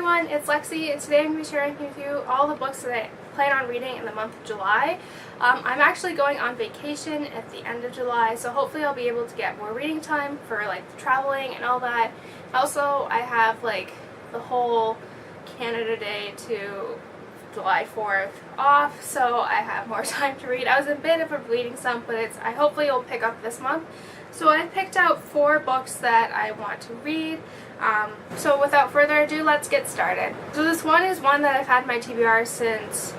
everyone, it's Lexi, and today I'm going to be sharing with you all the books that I plan on reading in the month of July. I'm actually going on vacation at the end of July, so hopefully I'll be able to get more reading time for like traveling and all that. Also, I have like the whole Canada Day to July 4th off, so I have more time to read. I was in a bit of a reading slump, but I hopefully will pick up this month. So I picked out 4 books that I want to read. So without further ado, let's get started. So this one is one that I've had my TBR since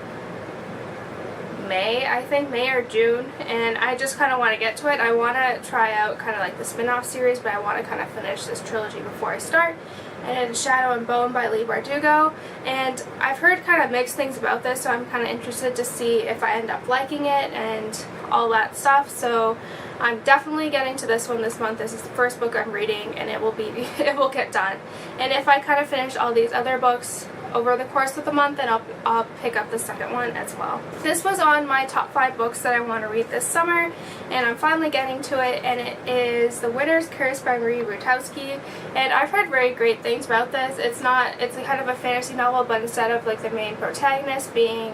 May, I think, May or June, and I just kind of want to get to it. I want to try out kind of like the spin-off series, but I want to kind of finish this trilogy before I start. And it's Shadow and Bone by Leigh Bardugo, and I've heard kind of mixed things about this, so I'm kind of interested to see if I end up liking it and all that stuff. So I'm definitely getting to this one this month. This is the first book I'm reading, and it will get done. And if I kind of finish all these other books over the course of the month, then I'll pick up the second one as well. This was on my top 5 books that I want to read this summer, and I'm finally getting to it, and it is The Winter's Curse by Rutkoski. And I've heard very great things about this. It's a kind of a fantasy novel, but instead of like the main protagonist being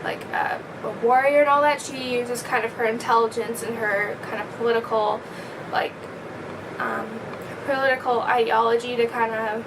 like a warrior and all that, she uses kind of her intelligence and her kind of political ideology to kind of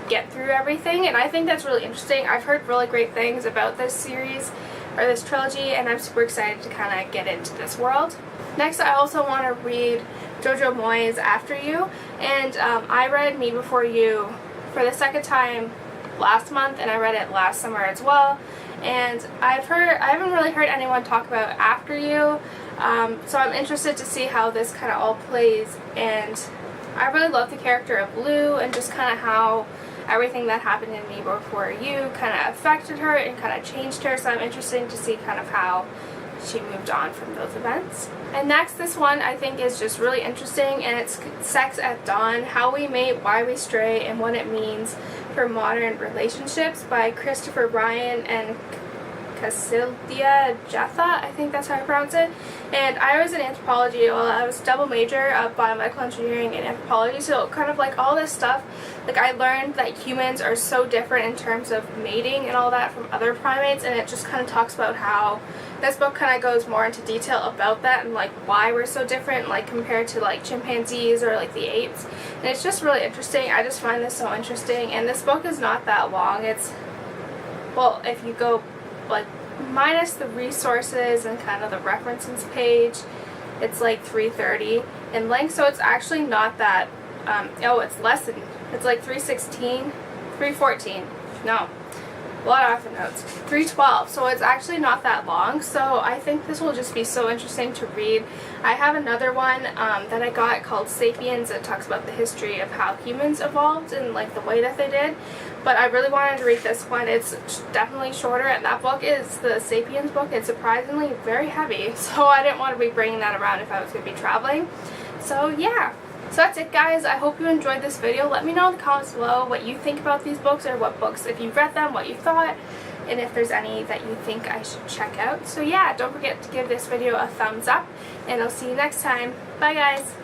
get through everything, and I think that's really interesting. I've heard really great things about this series, or this trilogy, and I'm super excited to kind of get into this world. Next, I also want to read Jojo Moyes After You, and I read Me Before You for the second time last month, and I read it last summer as well, and I haven't really heard anyone talk about After You, so I'm interested to see how this kind of all plays, and I really love the character of Lou and just kind of how everything that happened in Me Before You kind of affected her and kind of changed her, so I'm interested to see kind of how she moved on from those events. And next, this one I think is just really interesting, and it's Sex at Dawn, How We Mate, Why We Stray, and What It Means for Modern Relationships by Christopher Ryan and Casildia Jetha, I think that's how I pronounce it. And I was in anthropology. Well, I was double major of biomedical engineering and anthropology, so kind of like all this stuff, like I learned that humans are so different in terms of mating and all that from other primates, and it just kind of talks about how this book kind of goes more into detail about that and like why we're so different, like compared to like chimpanzees or like the apes. And it's just really interesting. I just find this so interesting, and this book is not that long. It's, well, if you go like minus the resources and kind of the references page, it's like 330 in length, so it's actually not that it's less than, it's like 314, no, a lot off the notes, 312, so it's actually not that long. So I think this will just be so interesting to read. I have another one that I got called Sapiens that talks about the history of how humans evolved and like the way that they did, but I really wanted to read this one. It's definitely shorter, and that book is the Sapiens book. It's surprisingly very heavy, so I didn't want to be bringing that around if I was going to be traveling. So yeah. So that's it, guys. I hope you enjoyed this video. Let me know in the comments below what you think about these books, or what books, if you've read them, what you thought, and if there's any that you think I should check out. So yeah, don't forget to give this video a thumbs up, and I'll see you next time. Bye, guys.